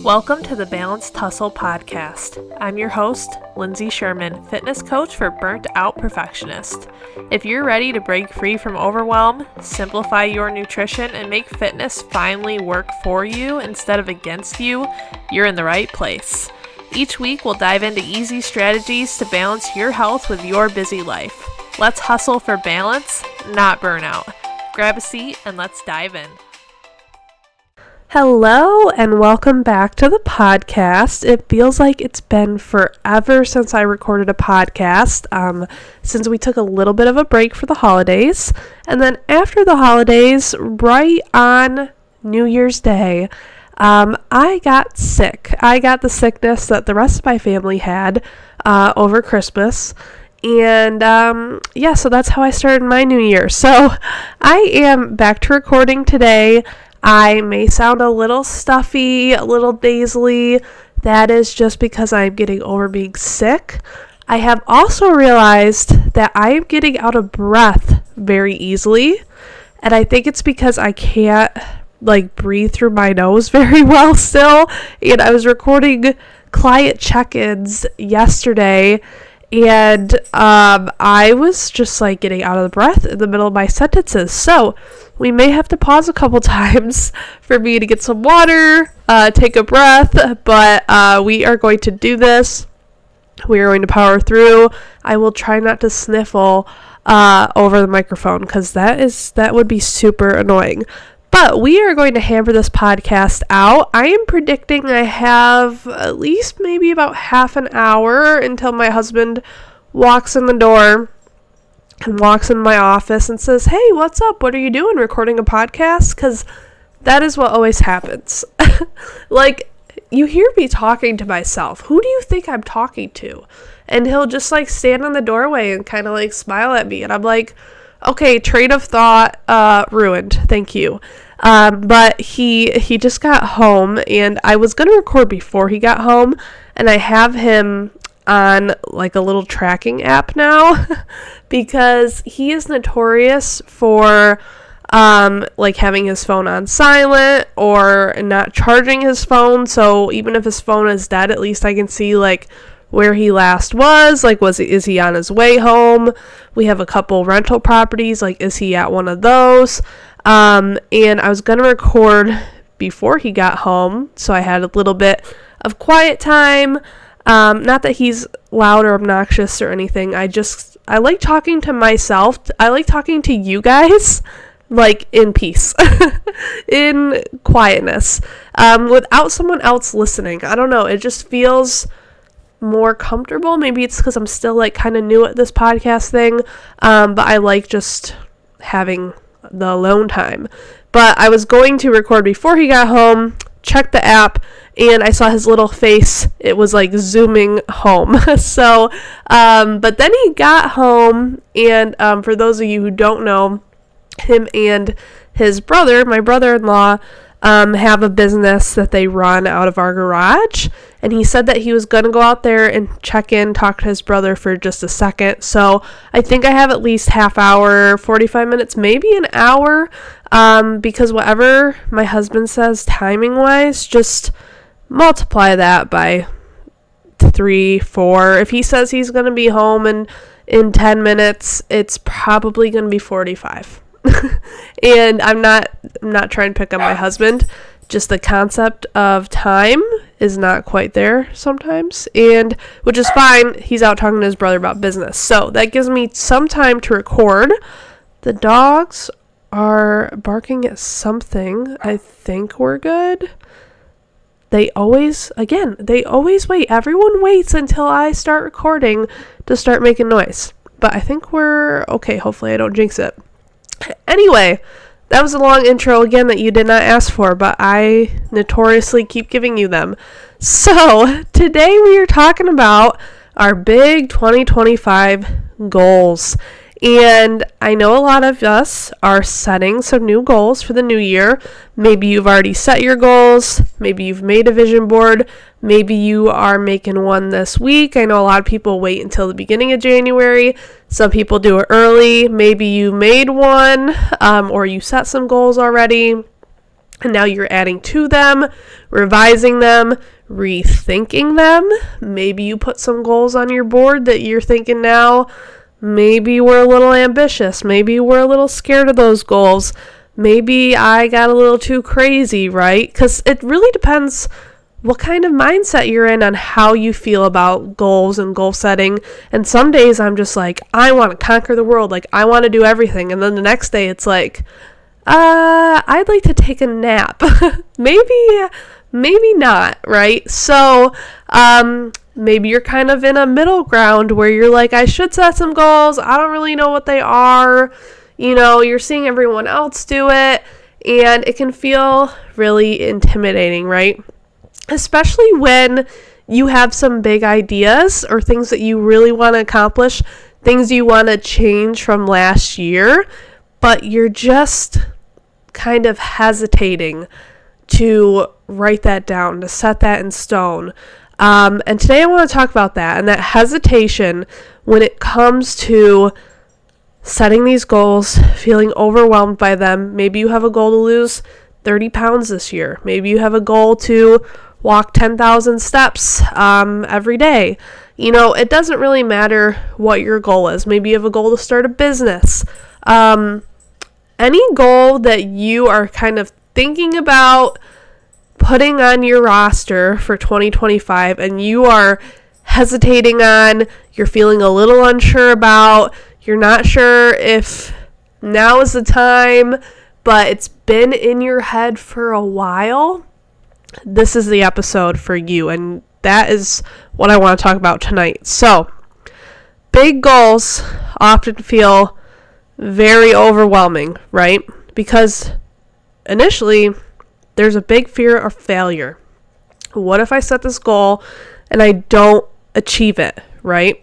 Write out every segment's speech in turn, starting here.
Welcome to the Balanced Hustle podcast. I'm your host, Lindsay Sherman, fitness coach for burnt out perfectionist. If you're ready to break free from overwhelm, simplify your nutrition, and make fitness finally work for you instead of against you, you're in the right place. Each week, we'll dive into easy strategies to balance your health with your busy life. Let's hustle for balance, not burnout. Grab a seat and let's dive in. Hello and welcome back to the podcast. It feels like it's been forever since I recorded a podcast, since we took a little bit of a break for the holidays. And then after the holidays, right on New Year's Day, I got sick. I got the sickness that the rest of my family had over Christmas. And so that's how I started my new year. So I am back to recording today. I may sound a little stuffy, a little nasally. That is just because I'm getting over being sick. I have also realized that I am getting out of breath very easily. And I think it's because I can't breathe through my nose very well still. And I was recording client check-ins yesterday. And I was just getting out of the breath in the middle of my sentences. So we may have to pause a couple times for me to get some water, take a breath, but we are going to do this. We are going to power through. I will try not to sniffle over the microphone because that would be super annoying. But we are going to hammer this podcast out. I am predicting I have at least maybe about half an hour until my husband walks in the door and walks in my office and says, "Hey, what's up? What are you doing? Recording a podcast?" Because that is what always happens. You hear me talking to myself. Who do you think I'm talking to? And he'll just stand in the doorway and kind of smile at me. And I'm like, okay, train of thought ruined. Thank you. But he just got home, and I was going to record before he got home, and I have him on a little tracking app now because he is notorious for having his phone on silent or not charging his phone. So even if his phone is dead, at least I can see where he last was, is he on his way home? We have a couple rental properties, is he at one of those? And I was going to record before he got home, so I had a little bit of quiet time. Not that he's loud or obnoxious or anything. I like talking to myself. I like talking to you guys, in peace, in quietness, without someone else listening. I don't know. It just feels more comfortable. Maybe it's because I'm still kind of new at this podcast thing, but I like just having the alone time. But I was going to record before he got home, check the app, and I saw his little face. It was zooming home. So but then he got home, and for those of you who don't know, him and his brother, my brother-in-law, have a business that they run out of our garage, and he said that he was going to go out there and check in, talk to his brother for just a second. So I think I have at least half hour, 45 minutes, maybe an hour, because whatever my husband says timing wise, just multiply that by 3, 4. If he says he's going to be home in 10 minutes, it's probably going to be 45. And I'm not trying to pick on my husband, just the concept of time is not quite there sometimes, and which is fine. He's out talking to his brother about business, so that gives me some time to record. The dogs are barking at something. I think we're good. They always wait. Everyone waits until I start recording to start making noise, but I think we're okay. Hopefully I don't jinx it. Anyway, that was a long intro again that you did not ask for, but I notoriously keep giving you them. So, today we are talking about our big 2025 goals. And I know a lot of us are setting some new goals for the new year. Maybe you've already set your goals. Maybe you've made a vision board. Maybe you are making one this week. I know a lot of people wait until the beginning of January. Some people do it early. Maybe you made one, or you set some goals already. and now you're adding to them, revising them, rethinking them. Maybe you put some goals on your board that you're thinking now, maybe we're a little ambitious. Maybe we're a little scared of those goals. Maybe I got a little too crazy, right? Because it really depends what kind of mindset you're in on how you feel about goals and goal setting. And some days I'm just like, I want to conquer the world. Like, I want to do everything. And then the next day it's like, I'd like to take a nap. maybe not, right? So, maybe you're kind of in a middle ground where you're like, I should set some goals. I don't really know what they are. You're seeing everyone else do it, and it can feel really intimidating, right? Especially when you have some big ideas or things that you really want to accomplish, things you want to change from last year, but you're just kind of hesitating to write that down, to set that in stone. And today I want to talk about that and that hesitation when it comes to setting these goals, feeling overwhelmed by them. Maybe you have a goal to lose 30 pounds this year. Maybe you have a goal to walk 10,000 steps every day. It doesn't really matter what your goal is. Maybe you have a goal to start a business. Any goal that you are kind of thinking about putting on your roster for 2025 and you are hesitating on, you're feeling a little unsure about, you're not sure if now is the time, but it's been in your head for a while, this is the episode for you, and that is what I want to talk about tonight. So, big goals often feel very overwhelming, right? Because initially, there's a big fear of failure. What if I set this goal and I don't achieve it, right?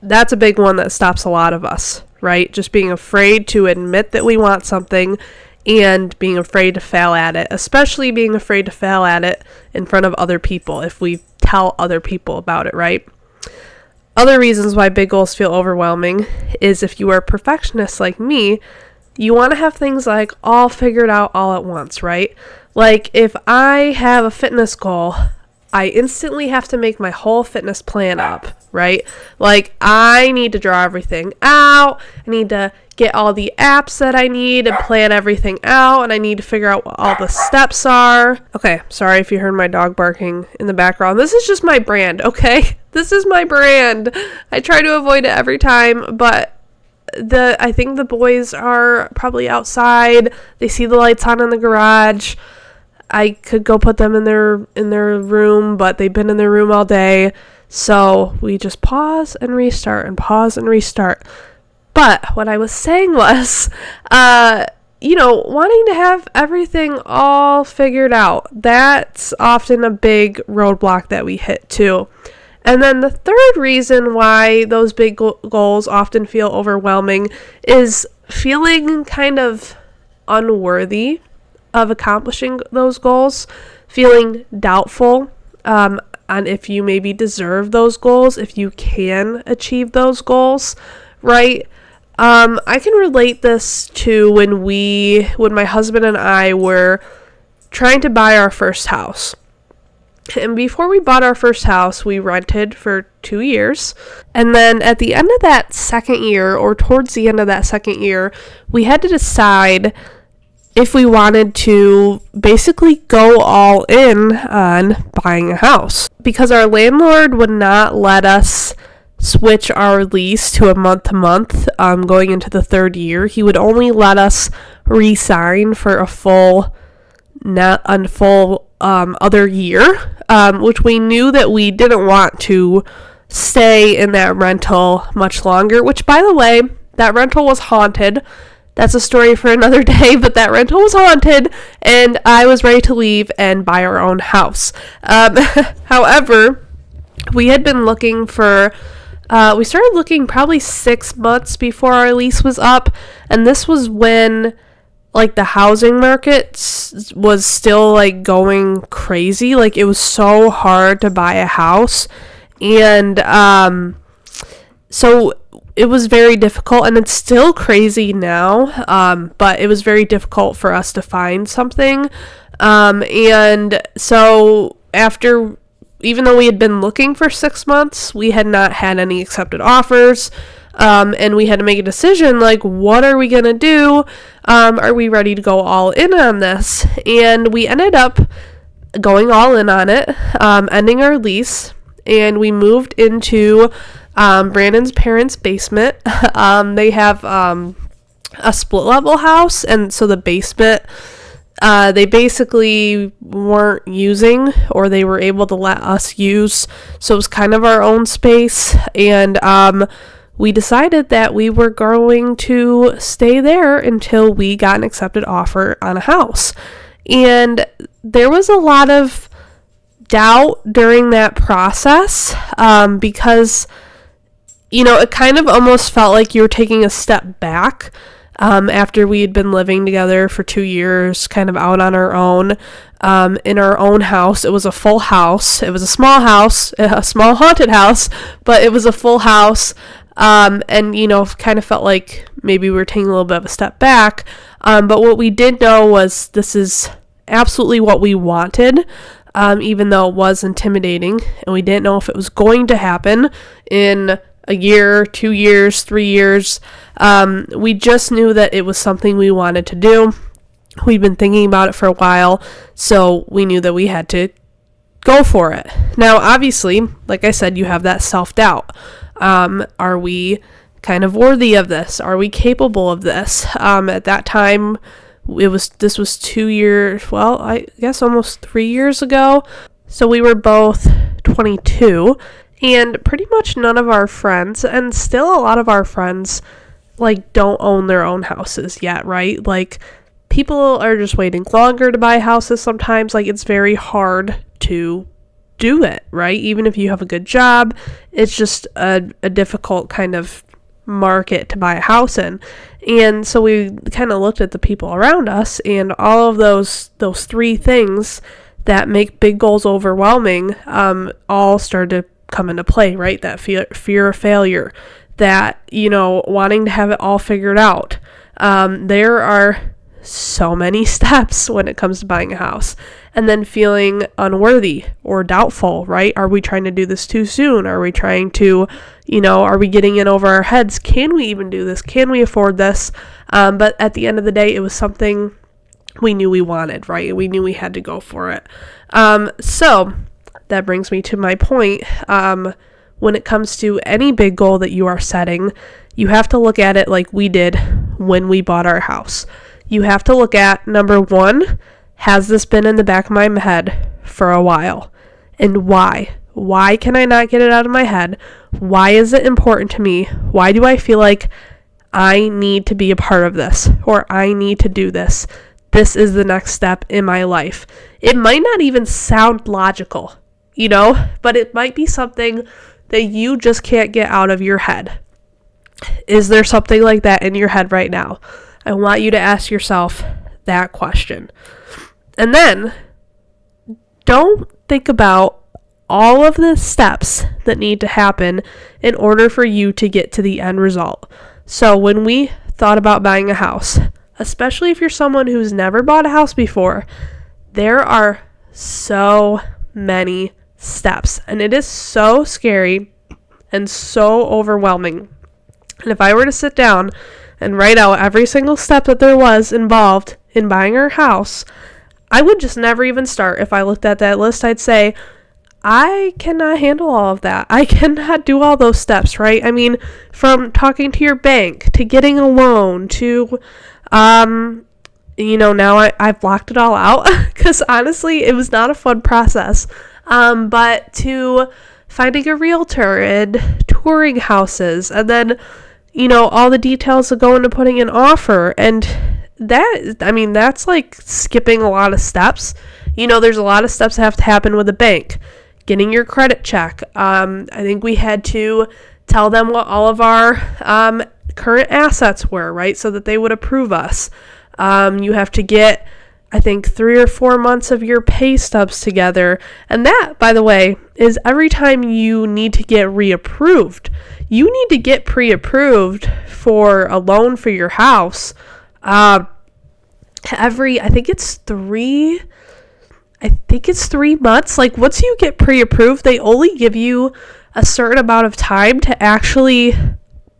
That's a big one that stops a lot of us, right? Just being afraid to admit that we want something and being afraid to fail at it, especially being afraid to fail at it in front of other people if we tell other people about it, right? Other reasons why big goals feel overwhelming is if you are a perfectionist like me, you want to have things like all figured out all at once, right? Like if I have a fitness goal, I instantly have to make my whole fitness plan up, right? Like I need to draw everything out. I need to get all the apps that I need and plan everything out, and I need to figure out what all the steps are. Okay, sorry if you heard my dog barking in the background. This is just my brand, okay? This is my brand. I try to avoid it every time, but I think the boys are probably outside. They see the lights on in the garage. I could go put them in their room, but they've been in their room all day. So we just pause and restart and pause and restart. But what I was saying was, wanting to have everything all figured out. That's often a big roadblock that we hit too. And then the third reason why those big goals often feel overwhelming is feeling kind of unworthy of accomplishing those goals, feeling doubtful on if you maybe deserve those goals, if you can achieve those goals, right? I can relate this to when my husband and I were trying to buy our first house. And before we bought our first house, we rented for 2 years. And then at the end of that second year, or towards the end of that second year, we had to decide if we wanted to basically go all in on buying a house. Because our landlord would not let us switch our lease to a month-to-month going into the third year. He would only let us re-sign for a full other year, which we knew that we didn't want to stay in that rental much longer, which, by the way, that rental was haunted. That's a story for another day, but that rental was haunted, and I was ready to leave and buy our own house. However, we had been looking for we started looking probably 6 months before our lease was up, and this was when like the housing market was still like going crazy. Like it was so hard to buy a house, and so it was very difficult, and it's still crazy now, but it was very difficult for us to find something. And so after, even though we had been looking for 6 months, we had not had any accepted offers. And we had to make a decision, like, what are we going to do? Are we ready to go all in on this? And we ended up going all in on it, ending our lease, and we moved into Brandon's parents' basement. They have a split level house, and so the basement, they basically weren't using, or they were able to let us use, so it was kind of our own space. And we decided that we were going to stay there until we got an accepted offer on a house. And there was a lot of doubt during that process, because, it kind of almost felt like you were taking a step back, after we had been living together for 2 years, kind of out on our own, in our own house. It was a full house. It was a small house, a small haunted house, but it was a full house. And, kind of felt like maybe we were taking a little bit of a step back. But what we did know was this is absolutely what we wanted, even though it was intimidating, and we didn't know if it was going to happen in a year, 2 years, 3 years. We just knew that it was something we wanted to do. We'd been thinking about it for a while, so we knew that we had to go for it. Now, obviously, like I said, you have that self-doubt. Are we kind of worthy of this? Are we capable of this? At that time, this was 2 years, well, I guess almost 3 years ago. So we were both 22, and pretty much none of our friends, and still a lot of our friends, don't own their own houses yet, right? People are just waiting longer to buy houses sometimes. It's very hard to do it, right? Even if you have a good job, it's just a difficult kind of market to buy a house in. And so we kind of looked at the people around us, and all of those three things that make big goals overwhelming, all started to come into play, right? That fear of failure, that, wanting to have it all figured out. There are so many steps when it comes to buying a house, and then feeling unworthy or doubtful, right? Are we trying to do this too soon? Are we trying to, are we getting in over our heads? Can we even do this? Can we afford this? But at the end of the day, it was something we knew we wanted, right? We knew we had to go for it. So that brings me to my point. When it comes to any big goal that you are setting, you have to look at it like we did when we bought our house. You have to look at, number one, has this been in the back of my head for a while? And why? Why can I not get it out of my head? Why is it important to me? Why do I feel like I need to be a part of this, or I need to do this? This is the next step in my life. It might not even sound logical, but it might be something that you just can't get out of your head. Is there something like that in your head right now? I want you to ask yourself that question. And then don't think about all of the steps that need to happen in order for you to get to the end result. So when we thought about buying a house, especially if you're someone who's never bought a house before, there are so many steps, and it is so scary and so overwhelming. And if I were to sit down and write out every single step that there was involved in buying our house, I would just never even start. If I looked at that list, I'd say, I cannot handle all of that. I cannot do all those steps, right? I mean, from talking to your bank, to getting a loan, to, now I've blocked it all out, because honestly, it was not a fun process. But to finding a realtor and touring houses, and then, all the details that go into putting an offer, and that's like skipping a lot of steps. There's a lot of steps that have to happen with a bank. Getting your credit check. I think we had to tell them what all of our current assets were, right? So that they would approve us. You have to get, I think, 3 or 4 months of your pay stubs together. And that, by the way, is every time you need to get reapproved. you need to get pre-approved for a loan for your house. I think it's 3 months. Like, once you get pre-approved, they only give you a certain amount of time to actually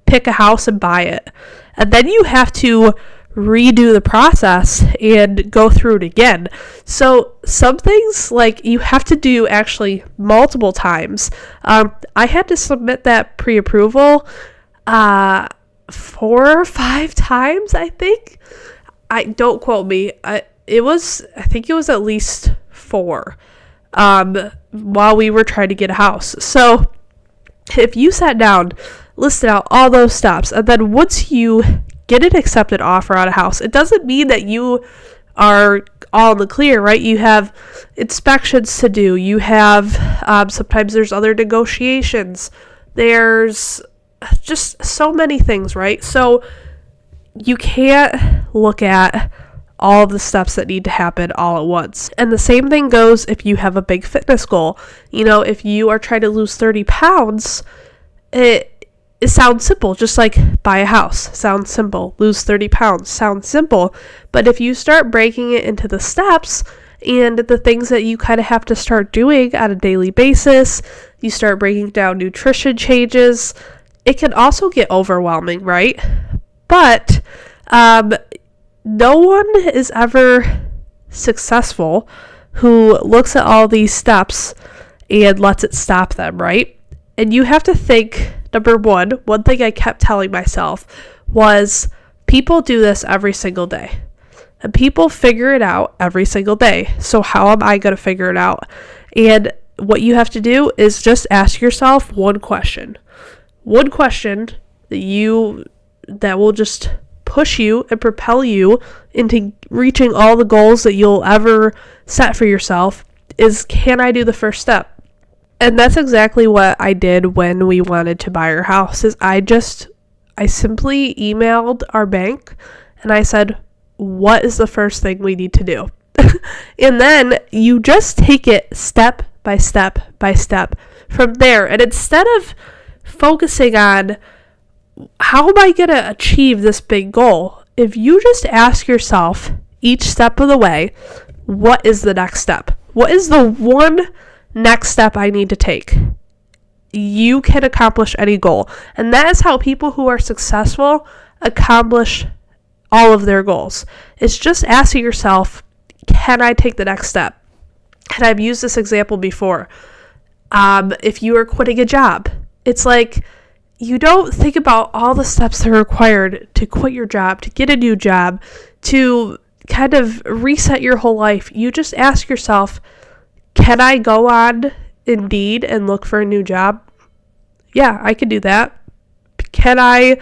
pick a house and buy it. And then you have to redo the process and go through it again. So some things, like, you have to do actually multiple times. I had to submit that pre-approval 4 or 5 times, I think. Don't quote me. I think it was at least 4 while we were trying to get a house. So if you sat down, listed out all those steps, and then once you get an accepted offer on a house, it doesn't mean that you are all in the clear, right? You have inspections to do. You have sometimes there's other negotiations. There's just so many things, right? So you can't look at all of the steps that need to happen all at once. And the same thing goes if you have a big fitness goal. If you are trying to lose 30 pounds, it sounds simple, just like buy a house. Sounds simple. Lose 30 pounds. Sounds simple. But if you start breaking it into the steps and the things that you kind of have to start doing on a daily basis, you start breaking down nutrition changes, it can also get overwhelming, right? But no one is ever successful who looks at all these steps and lets it stop them, right? And you have to think, number one thing I kept telling myself was, people do this every single day. And people figure it out every single day. So how am I going to figure it out? And what you have to do is just ask yourself one question. One question that will just push you and propel you into reaching all the goals that you'll ever set for yourself is, can I do the first step? And that's exactly what I did when we wanted to buy our house. I simply emailed our bank and I said, what is the first thing we need to do? And then you just take it step by step by step from there. And instead of focusing on how am I going to achieve this big goal, if you just ask yourself each step of the way, what is the next step? What is the one next step I need to take? You can accomplish any goal. And that is how people who are successful accomplish all of their goals. It's just asking yourself, can I take the next step? And I've used this example before. If you are quitting a job, it's like, you don't think about all the steps that are required to quit your job, to get a new job, to kind of reset your whole life. You just ask yourself, can I go on Indeed and look for a new job? Yeah, I can do that. Can I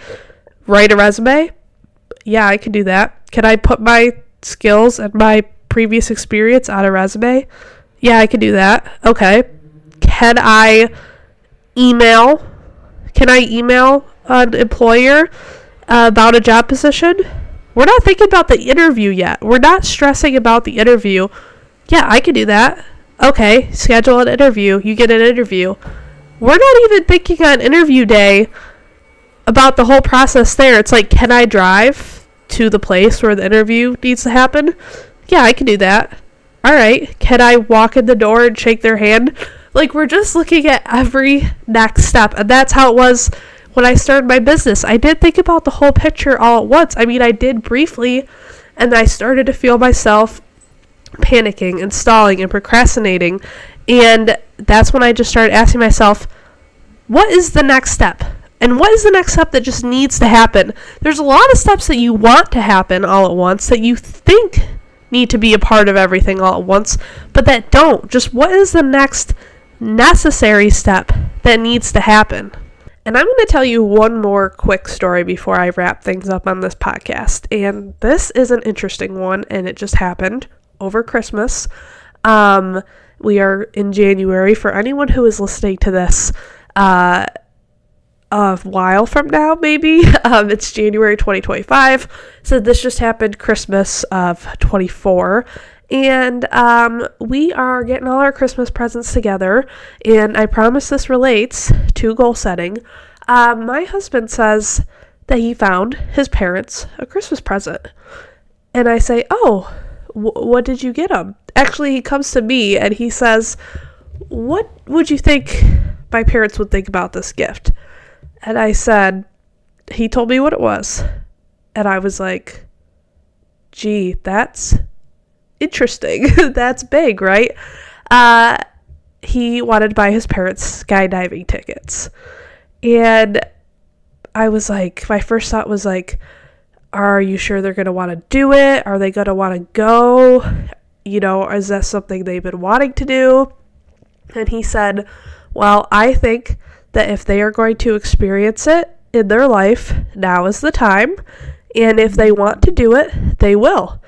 write a resume? Yeah, I can do that. Can I put my skills and my previous experience on a resume? Yeah, I can do that. Okay. Can I email an employer about a job position? We're not thinking about the interview yet. We're not stressing about the interview. Yeah, I can do that. Okay, schedule an interview. You get an interview. We're not even thinking on interview day about the whole process there. It's like, can I drive to the place where the interview needs to happen? Yeah, I can do that. All right. Can I walk in the door and shake their hand? Like, we're just looking at every next step. And that's how it was when I started my business. I did think about the whole picture all at once. I mean, I did briefly, and I started to feel myself panicking and stalling and procrastinating. And that's when I just started asking myself, what is the next step? And what is the next step that just needs to happen? There's a lot of steps that you want to happen all at once, that you think need to be a part of everything all at once, but that don't. Just what is the next necessary step that needs to happen? And I'm going to tell you one more quick story before I wrap things up on this podcast. And this is an interesting one, and it just happened over Christmas. We are in January. For anyone who is listening to this a while from now, maybe, it's January 2025. So this just happened Christmas of 24. And we are getting all our Christmas presents together. And I promise this relates to goal setting. My husband says that he found his parents a Christmas present. And I say, oh, what did you get him? Actually, he comes to me and he says, what would you think my parents would think about this gift? And I said, he told me what it was. And I was like, gee, that's interesting. That's big, right? He wanted to buy his parents skydiving tickets. And I was like, my first thought was like, are you sure they're going to want to do it? Are they going to want to go? You know, is that something they've been wanting to do? And he said, well, I think that if they are going to experience it in their life, now is the time. And if they want to do it, they will.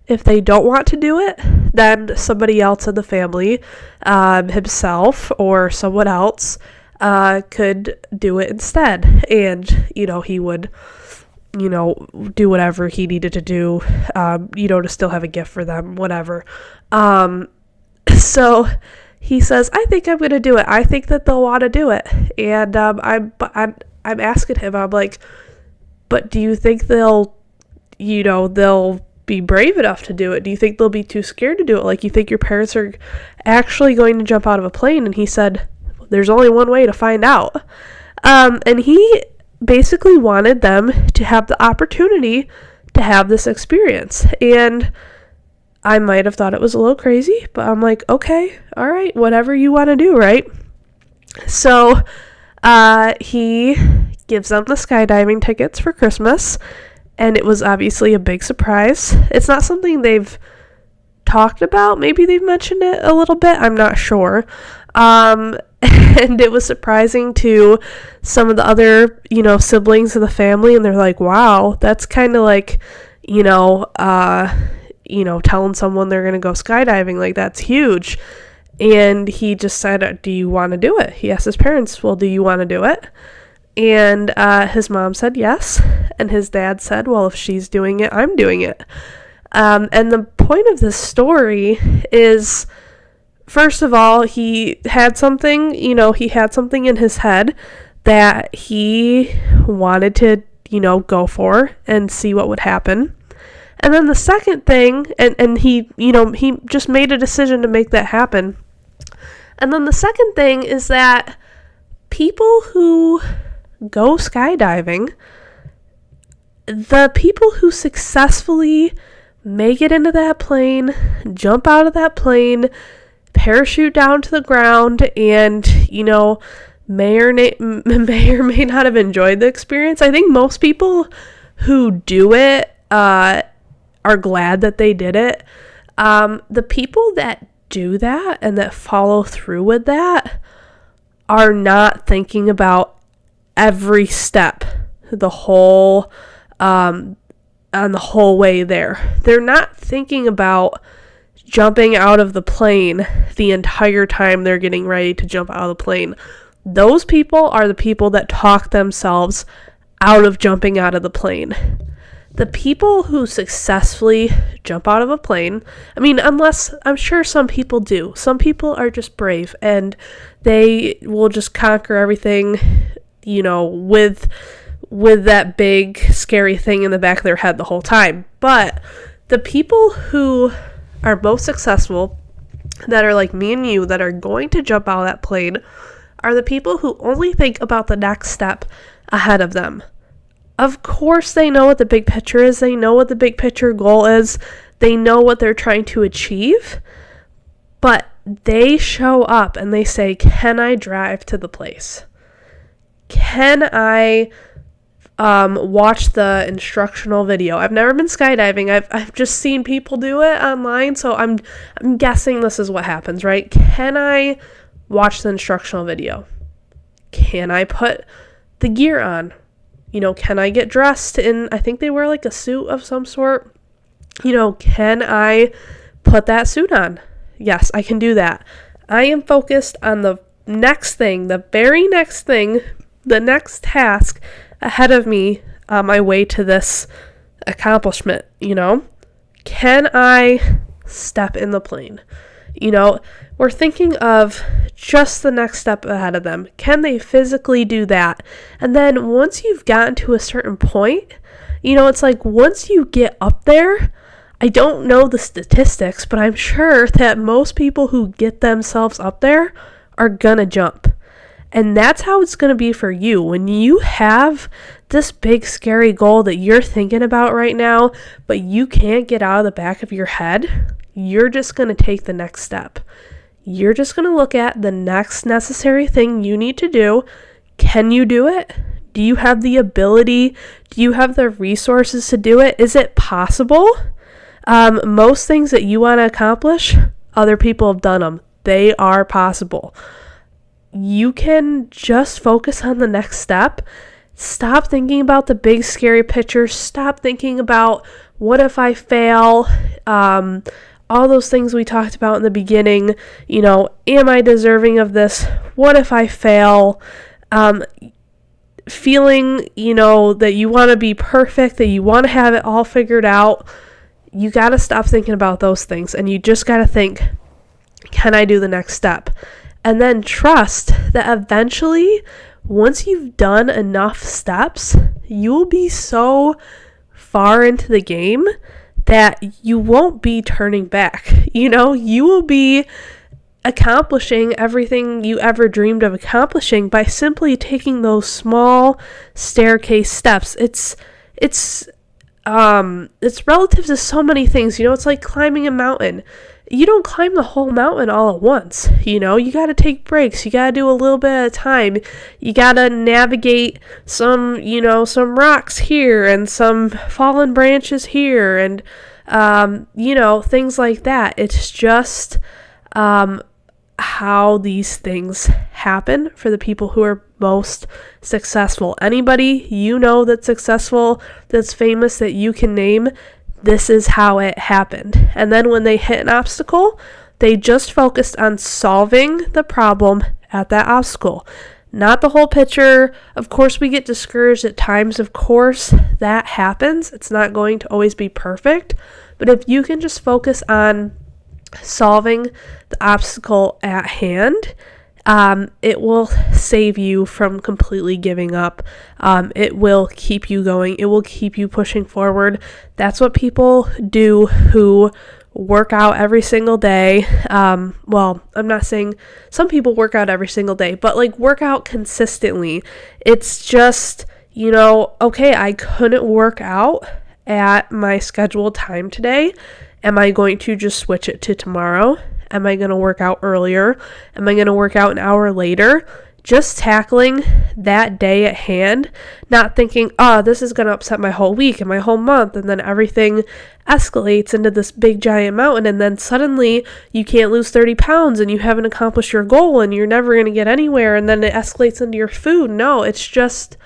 If they don't want to do it, then somebody else in the family, himself or someone else, could do it instead. And, you know, he would, you know, do whatever he needed to do, you know, to still have a gift for them, whatever. So he says, I think I'm going to do it. I think that they'll want to do it. And I'm asking him, I'm like, but do you think they'll be brave enough to do it? Do you think they'll be too scared to do it? Like, you think your parents are actually going to jump out of a plane? And he said, there's only one way to find out. And he basically wanted them to have the opportunity to have this experience. And I might have thought it was a little crazy, but I'm like, okay, all right, whatever you want to do, right? So he gives them the skydiving tickets for Christmas, and it was obviously a big surprise. It's not something they've talked about. Maybe they've mentioned it a little bit. I'm not sure. And it was surprising to some of the other, you know, siblings of the family, and they're like, wow, that's kind of like, telling someone they're going to go skydiving, like, that's huge. And he just said, do you want to do it? He asked his parents, well, do you want to do it? And his mom said yes, and his dad said, well, if she's doing it, I'm doing it. And the point of this story is, first of all, he had something in his head that he wanted to, go for and see what would happen. And then the second thing, and he just made a decision to make that happen. And then the second thing is that people who go skydiving, the people who successfully make it into that plane, jump out of that plane, parachute down to the ground, and, may or may not have enjoyed the experience. I think most people who do it are glad that they did it. The people that do that and that follow through with that are not thinking about every step, the whole on the whole way there. They're not thinking about jumping out of the plane the entire time they're getting ready to jump out of the plane. Those people are the people that talk themselves out of jumping out of the plane. The people who successfully jump out of a plane, unless, I'm sure some people do. Some people are just brave and they will just conquer everything, with that big scary thing in the back of their head the whole time. But the people who are most successful, that are like me and you, that are going to jump out of that plane, are the people who only think about the next step ahead of them. Of course they know what the big picture is. They know what the big picture goal is. They know what they're trying to achieve. But they show up and they say, can I drive to the place? Can I watch the instructional video? I've never been skydiving. I've just seen people do it online, so I'm guessing this is what happens, right? Can I watch the instructional video? Can I put the gear on? Can I get dressed in, I think they wear like a suit of some sort. Can I put that suit on? Yes, I can do that. I am focused on the next thing, the very next thing, the next task ahead of me on my way to this accomplishment, Can I step in the plane? We're thinking of just the next step ahead of them. Can they physically do that? And then once you've gotten to a certain point, it's like once you get up there, I don't know the statistics, but I'm sure that most people who get themselves up there are gonna jump. And that's how it's going to be for you. When you have this big scary goal that you're thinking about right now, but you can't get out of the back of your head, you're just going to take the next step. You're just going to look at the next necessary thing you need to do. Can you do it? Do you have the ability? Do you have the resources to do it? Is it possible? Most things that you want to accomplish, other people have done them. They are possible. You can just focus on the next step. Stop thinking about the big scary picture. Stop thinking about what if I fail? All those things we talked about in the beginning. Am I deserving of this? What if I fail? Feeling, that you want to be perfect, that you want to have it all figured out. You got to stop thinking about those things, and you just got to think, can I do the next step? And then trust that eventually, once you've done enough steps, you'll be so far into the game that you won't be turning back. You will be accomplishing everything you ever dreamed of accomplishing by simply taking those small staircase steps. It's relative to so many things. It's like climbing a mountain. You don't climb the whole mountain all at once. You got to take breaks. You got to do a little bit at a time. You got to navigate some rocks here and some fallen branches here and, things like that. It's just how these things happen for the people who are most successful. Anybody that's successful, that's famous, that you can name, this is how it happened. And then when they hit an obstacle, they just focused on solving the problem at that obstacle, not the whole picture. Of course, we get discouraged at times. Of course, that happens. It's not going to always be perfect. But if you can just focus on solving the obstacle at hand, it will save you from completely giving up. It will keep you going. It will keep you pushing forward. That's what people do who work out every single day. Well, I'm not saying some people work out every single day, but work out consistently. It's just, okay, I couldn't work out at my scheduled time today. Am I going to just switch it to tomorrow? Am I going to work out earlier? Am I going to work out an hour later? Just tackling that day at hand, not thinking, this is going to upset my whole week and my whole month, and then everything escalates into this big giant mountain, and then suddenly you can't lose 30 pounds and you haven't accomplished your goal and you're never going to get anywhere, and then it escalates into your food. No, it's just,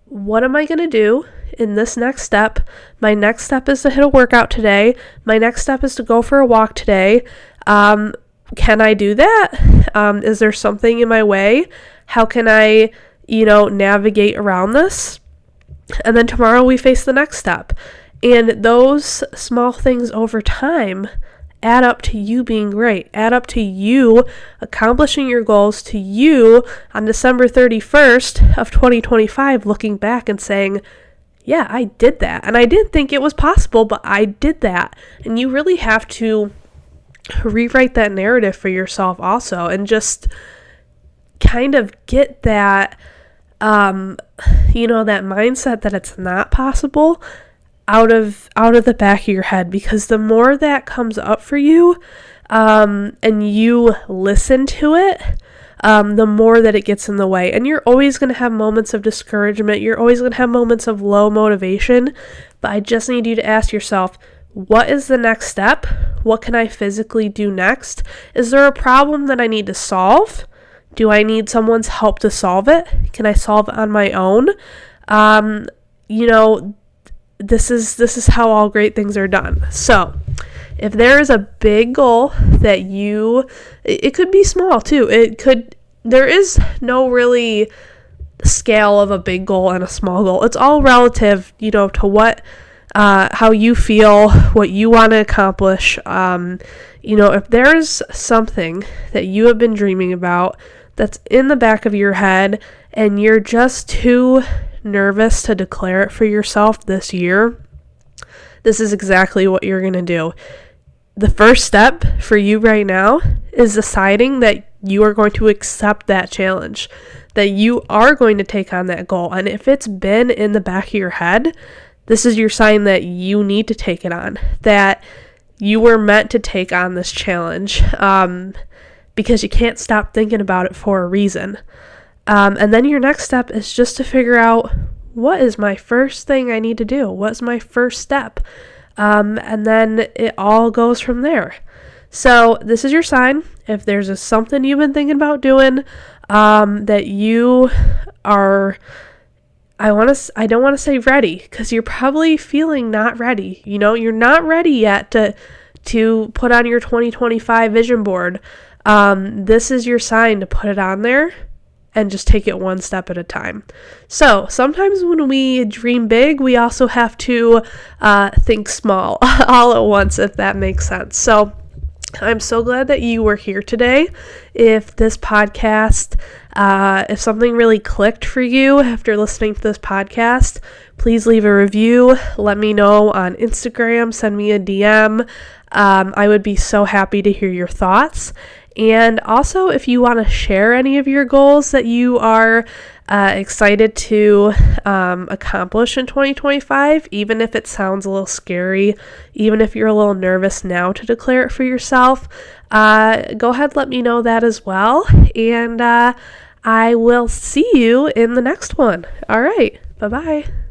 what am I going to do in this next step? My next step is to hit a workout today. My next step is to go for a walk today. Can I do that? Is there something in my way? How can I, navigate around this? And then tomorrow we face the next step. And those small things over time add up to you being great, add up to you accomplishing your goals, to you on December 31st of 2025 looking back and saying, yeah, I did that. And I didn't think it was possible, but I did that. And you really have to rewrite that narrative for yourself also, and just kind of get that, that mindset that it's not possible out of the back of your head, because the more that comes up for you, and you listen to it, the more that it gets in the way. And you're always going to have moments of discouragement. You're always going to have moments of low motivation, but I just need you to ask yourself, what is the next step? What can I physically do next? Is there a problem that I need to solve? Do I need someone's help to solve it? Can I solve it on my own? This is how all great things are done. So if there is a big goal that it could be small too. There is no really scale of a big goal and a small goal. It's all relative, to what, how you feel, what you want to accomplish. If there's something that you have been dreaming about that's in the back of your head and you're just too nervous to declare it for yourself this year, this is exactly what you're going to do. The first step for you right now is deciding that you are going to accept that challenge, that you are going to take on that goal. And if it's been in the back of your head, this is your sign that you need to take it on, that you were meant to take on this challenge, because you can't stop thinking about it for a reason. And then your next step is just to figure out, what is my first thing I need to do? What's my first step? And then it all goes from there. So this is your sign. If there's something you've been thinking about doing, that you are, I don't want to say ready, because you're probably feeling not ready. You're not ready yet to put on your 2025 vision board. This is your sign to put it on there and just take it one step at a time. So sometimes when we dream big, we also have to think small all at once, if that makes sense. So I'm so glad that you were here today. If this podcast, if something really clicked for you after listening to this podcast, please leave a review. Let me know on Instagram. Send me a DM. I would be so happy to hear your thoughts. And also, if you want to share any of your goals that you are excited to accomplish in 2025, even if it sounds a little scary, even if you're a little nervous now to declare it for yourself, go ahead, let me know that as well. And I will see you in the next one. All right. Bye-bye.